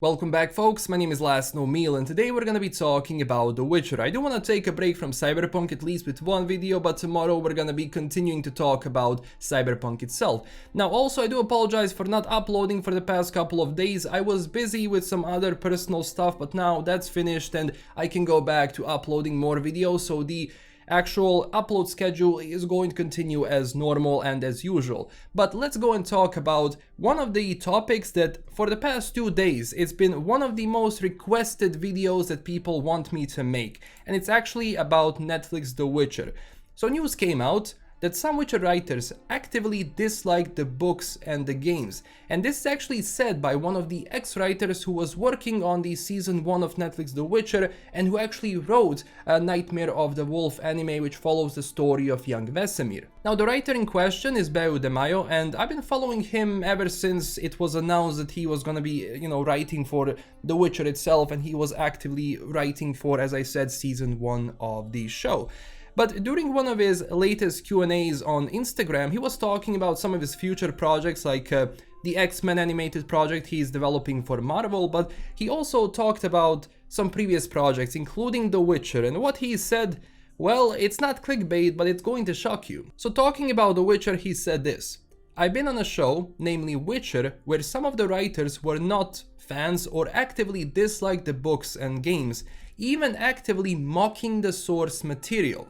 Welcome back folks, my name is LastKnownMeal and today we're gonna be talking about The Witcher. I do want to take a break from Cyberpunk at least with one video, but tomorrow we're gonna be continuing to talk about Cyberpunk itself. Now also I do apologize for not uploading for the past couple of days. I was busy with some other personal stuff, but now that's finished and I can go back to uploading more videos, so the actual upload schedule is going to continue as normal and as usual. But let's go and talk about one of the topics that for the past 2 days it's been one of the most requested videos that people want me to make, and it's actually about Netflix The Witcher. So news came out that some Witcher writers actively dislike the books and the games, and this is actually said by one of the ex-writers who was working on the season 1 of Netflix The Witcher and who actually wrote a Nightmare of the Wolf anime which follows the story of young Vesemir. Now the writer in question is Beau DeMayo, and I've been following him ever since it was announced that he was gonna be, writing for The Witcher itself, and he was actively writing for, as I said, season 1 of the show. But during one of his latest Q&As on Instagram, he was talking about some of his future projects, like the X-Men animated project he's developing for Marvel, but he also talked about some previous projects, including The Witcher, and what he said, well, it's not clickbait, but it's going to shock you. So talking about The Witcher, he said this: "I've been on a show, namely Witcher, where some of the writers were not fans or actively disliked the books and games, even actively mocking the source material.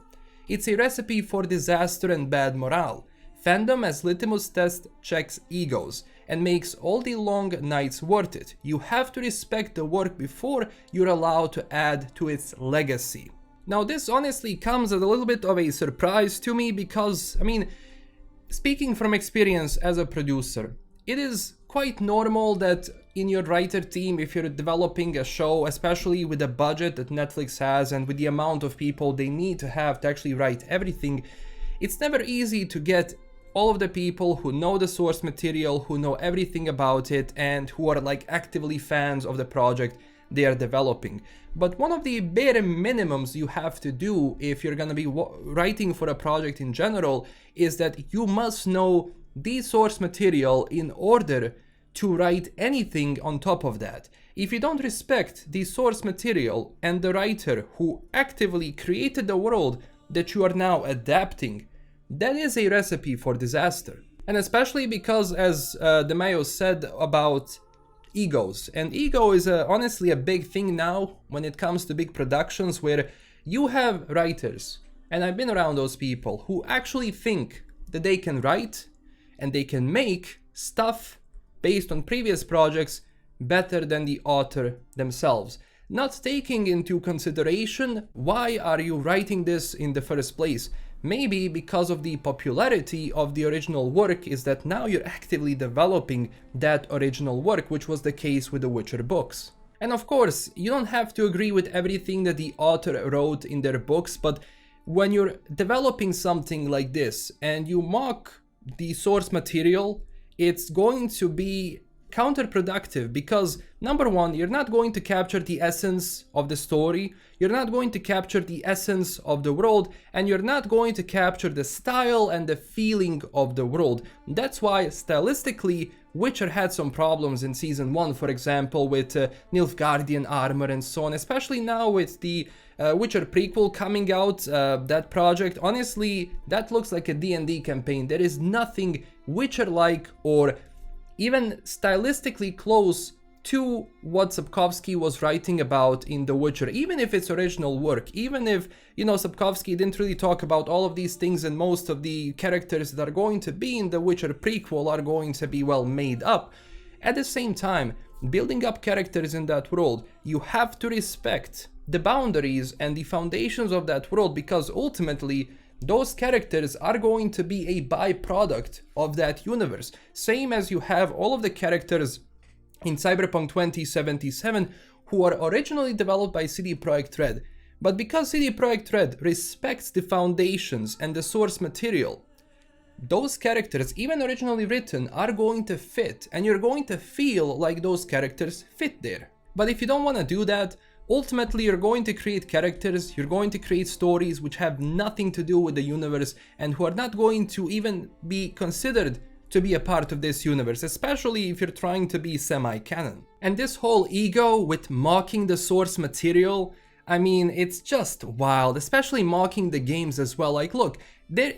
It's a recipe for disaster and bad morale. Fandom as litmus test checks egos and makes all the long nights worth it. You have to respect the work before you're allowed to add to its legacy." Now this honestly comes as a little bit of a surprise to me because, speaking from experience as a producer, it is quite normal that in your writer team, if you're developing a show, especially with the budget that Netflix has and with the amount of people they need to have to actually write everything, it's never easy to get all of the people who know the source material, who know everything about it, and who are like actively fans of the project they are developing. But one of the bare minimums you have to do if you're gonna be writing for a project in general is that you must know the source material in order to write anything on top of that. If you don't respect the source material and the writer who actively created the world that you are now adapting, that is a recipe for disaster. And especially because, as DeMayo said about egos, and ego is honestly a big thing now when it comes to big productions, where you have writers, and I've been around those people, who actually think that they can write and they can make stuff based on previous projects better than the author themselves, not taking into consideration why are you writing this in the first place. Maybe because of the popularity of the original work is that now you're actively developing that original work, which was the case with the Witcher books. And of course, you don't have to agree with everything that the author wrote in their books, but when you're developing something like this and you mock the source material, it's going to be counterproductive because, number one, you're not going to capture the essence of the story, you're not going to capture the essence of the world, and you're not going to capture the style and the feeling of the world. That's why stylistically Witcher had some problems in season 1, for example, with Nilfgaardian armor and so on, especially now with the Witcher prequel coming out, that project. Honestly, that looks like a D&D campaign. There is nothing Witcher-like or even stylistically close to what Sapkowski was writing about in The Witcher, even if it's original work, even if, Sapkowski didn't really talk about all of these things and most of the characters that are going to be in The Witcher prequel are going to be well made up. At the same time, building up characters in that world, you have to respect the boundaries and the foundations of that world, because ultimately those characters are going to be a byproduct of that universe. Same as you have all of the characters in Cyberpunk 2077 who are originally developed by CD Projekt Red. But because CD Projekt Red respects the foundations and the source material, those characters, even originally written, are going to fit, and you're going to feel like those characters fit there. But if you don't want to do that, ultimately you're going to create characters, you're going to create stories which have nothing to do with the universe and who are not going to even be considered to be a part of this universe, especially if you're trying to be semi-canon. And this whole ego with mocking the source material, I mean, it's just wild, especially mocking the games as well. Like, look,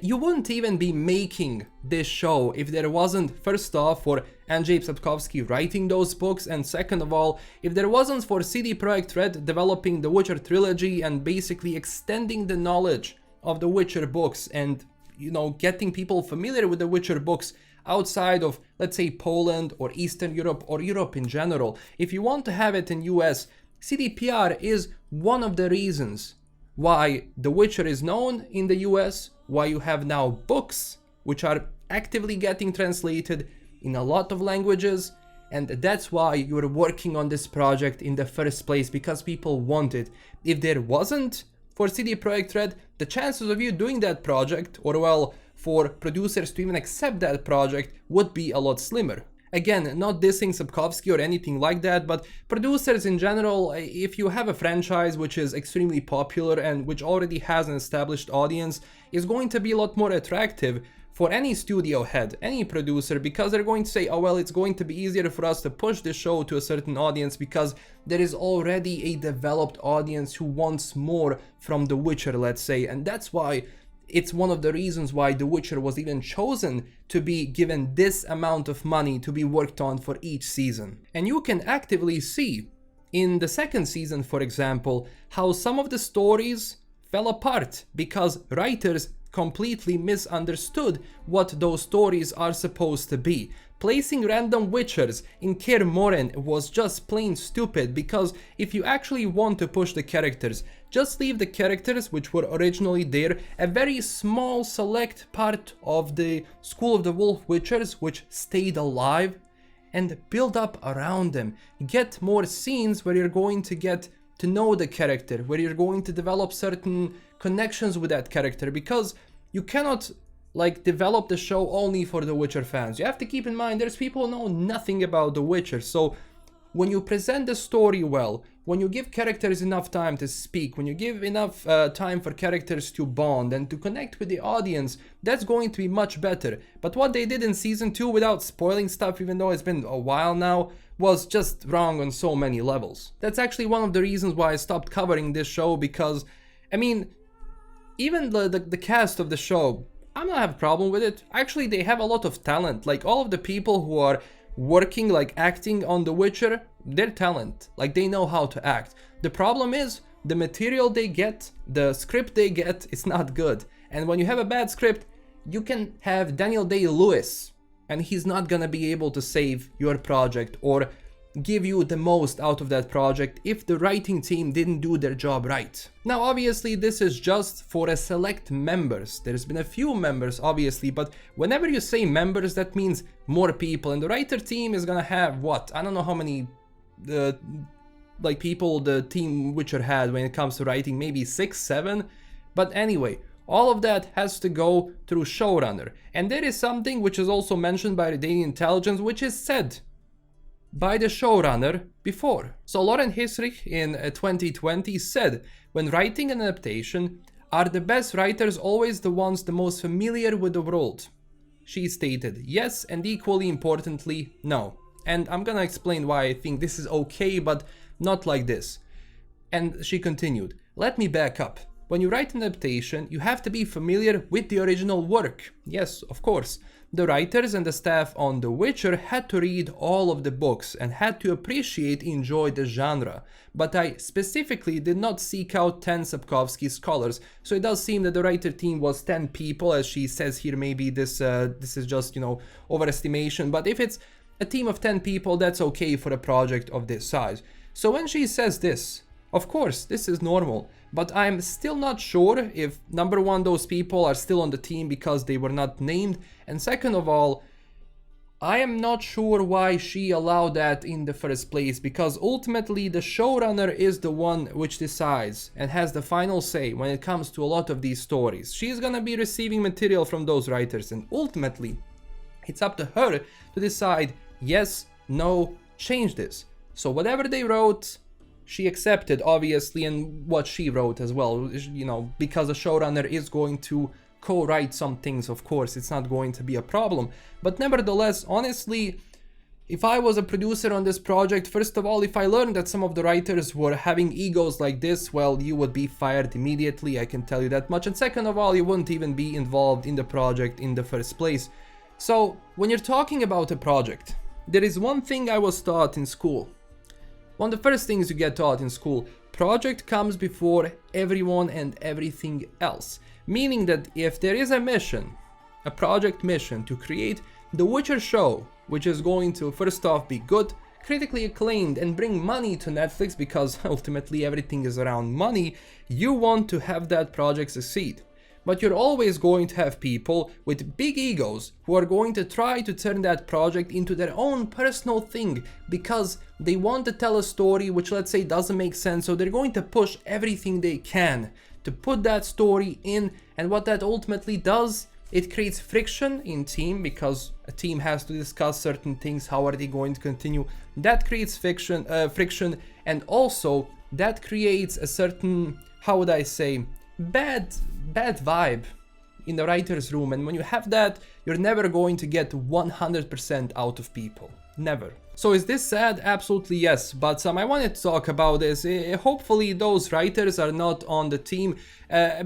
you wouldn't even be making this show if there wasn't, first off, for Andrzej Sapkowski writing those books, and second of all, if there wasn't for CD Projekt Red developing the Witcher trilogy and basically extending the knowledge of the Witcher books and, you know, getting people familiar with the Witcher books outside of, let's say, Poland or Eastern Europe or Europe in general. If you want to have it in US, CDPR is one of the reasons why The Witcher is known in the US, why you have now books which are actively getting translated in a lot of languages, and that's why you're working on this project in the first place, because people want it. If there wasn't for CD Projekt Red, the chances of you doing that project, or well, for producers to even accept that project, would be a lot slimmer. Again, not dissing Sapkowski or anything like that, but producers in general, if you have a franchise which is extremely popular and which already has an established audience, is going to be a lot more attractive for any studio head, any producer, because they're going to say, oh well, it's going to be easier for us to push the show to a certain audience because there is already a developed audience who wants more from The Witcher, let's say, and that's why it's one of the reasons why The Witcher was even chosen to be given this amount of money to be worked on for each season. And you can actively see in the second season, for example, how some of the stories fell apart because writers completely misunderstood what those stories are supposed to be. Placing random Witchers in Kaer Morhen was just plain stupid, because if you actually want to push the characters, just leave the characters which were originally there, a very small select part of the School of the Wolf Witchers which stayed alive, and build up around them. Get more scenes where you're going to get to know the character, where you're going to develop certain connections with that character, because you cannot like develop the show only for the Witcher fans. You have to keep in mind there's people who know nothing about the Witcher, so when you present the story well, when you give characters enough time to speak, when you give enough time for characters to bond and to connect with the audience, that's going to be much better. But what they did in season 2, without spoiling stuff, even though it's been a while now, was just wrong on so many levels. That's actually one of the reasons why I stopped covering this show, because, I mean, even the cast of the show, I'm not have a problem with it. Actually, they have a lot of talent. Like, all of the people who are working, like acting on The Witcher, they're talent. Like, they know how to act. The problem is, the material they get, the script they get, is not good. And when you have a bad script, you can have Daniel Day-Lewis, and he's not gonna be able to save your project or give you the most out of that project if the writing team didn't do their job right. Now, obviously, this is just for a select members. There's been a few members, obviously, but whenever you say members, that means more people, and the writer team is gonna have, what? I don't know how many like people the team Witcher had when it comes to writing, maybe 6, 7, but anyway, all of that has to go through showrunner. And there is something which is also mentioned by the Daily Intelligence, which is said by the showrunner before. So Lauren Hisrich in 2020 said, when writing an adaptation, are the best writers always the ones the most familiar with the world? She stated yes, and equally importantly, no. And I'm gonna explain why I think this is okay, but not like this. And she continued, let me back up. When you write an adaptation, you have to be familiar with the original work. Yes, of course. The writers and the staff on The Witcher had to read all of the books and had to appreciate and enjoy the genre. But I specifically did not seek out 10 Sapkowski scholars, so it does seem that the writer team was 10 people, as she says here. Maybe this is just, you know, overestimation, but if it's a team of 10 people, that's okay for a project of this size. So when she says this, of course, this is normal, but I'm still not sure if, number one, those people are still on the team because they were not named, and second of all, I am not sure why she allowed that in the first place, because ultimately the showrunner is the one which decides and has the final say when it comes to a lot of these stories. She's gonna be receiving material from those writers, and ultimately it's up to her to decide yes, no, change this. So whatever they wrote, she accepted, obviously, and what she wrote as well, you know, because a showrunner is going to co-write some things, of course, it's not going to be a problem. But nevertheless, honestly, if I was a producer on this project, first of all, if I learned that some of the writers were having egos like this, well, you would be fired immediately, I can tell you that much. And second of all, you wouldn't even be involved in the project in the first place. So, when you're talking about a project, there is one thing I was taught in school. One of the first things you get taught in school, project comes before everyone and everything else. Meaning that if there is a mission, a project mission to create The Witcher show, which is going to first off be good, critically acclaimed, and bring money to Netflix, because ultimately everything is around money, you want to have that project succeed. But you're always going to have people with big egos who are going to try to turn that project into their own personal thing because they want to tell a story which, let's say, doesn't make sense, so they're going to push everything they can to put that story in. And what that ultimately does, it creates friction in team, because a team has to discuss certain things. How are they going to continue? That creates friction, and also that creates a certain, how would I say, bad vibe in the writer's room. And when you have that, you're never going to get 100% out of people. Never. So is this sad? Absolutely yes, but I wanted to talk about this. Hopefully those writers are not on the team.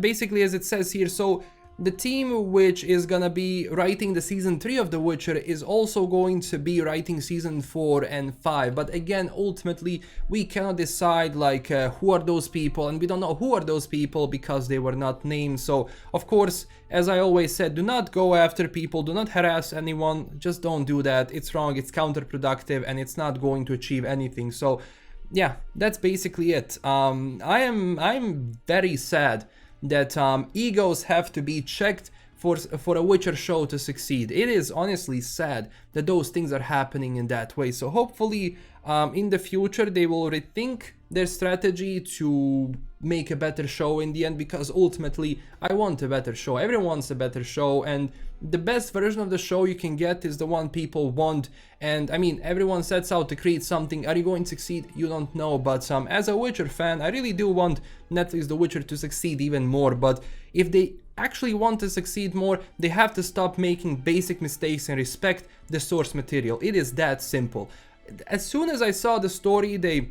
Basically, as it says here, so the team which is gonna be writing the season 3 of The Witcher is also going to be writing season 4 and 5. But again, ultimately, we cannot decide like who are those people, and we don't know who are those people because they were not named. So of course, as I always said, do not go after people, do not harass anyone, just don't do that. It's wrong, it's counterproductive, and it's not going to achieve anything. So yeah, that's basically it. I'm very sad that egos have to be checked for a Witcher show to succeed. It is honestly sad that those things are happening in that way. So hopefully in the future they will rethink their strategy to make a better show in the end, because ultimately I want a better show. Everyone wants a better show, and the best version of the show you can get is the one people want. And I mean, everyone sets out to create something. Are you going to succeed? You don't know. But as a Witcher fan, I really do want Netflix The Witcher to succeed even more. But if they actually want to succeed more, they have to stop making basic mistakes and respect the source material. It is that simple. As soon as I saw the story they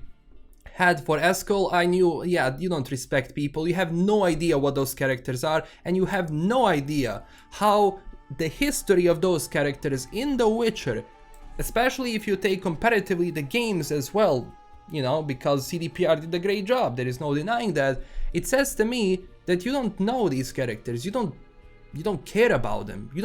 had for Eskel, I knew, yeah, you don't respect people, you have no idea what those characters are, and you have no idea how the history of those characters in The Witcher, especially if you take comparatively the games as well, you know, because CDPR did a great job, there is no denying that. It says to me that you don't know these characters, you don't care about them, you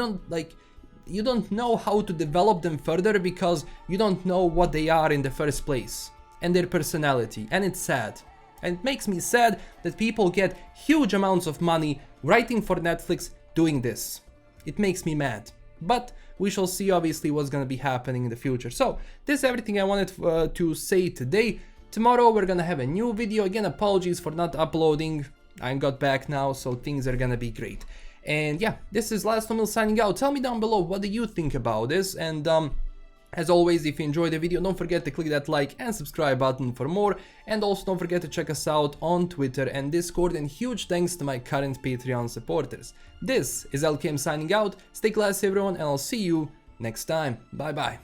don't know how to develop them further because you don't know what they are in the first place and their personality, and it's sad. And it makes me sad that people get huge amounts of money writing for Netflix doing this. It makes me mad. But we shall see obviously what's gonna be happening in the future. So this is everything I wanted to say today. Tomorrow we're gonna have a new video. Again, apologies for not uploading. I got back now, so things are gonna be great. And yeah, this is LastKnownMeal signing out. Tell me down below, what do you think about this? And as always, if you enjoyed the video, don't forget to click that like and subscribe button for more. And also don't forget to check us out on Twitter and Discord. And huge thanks to my current Patreon supporters. This is LKM signing out. Stay classy everyone, and I'll see you next time. Bye bye.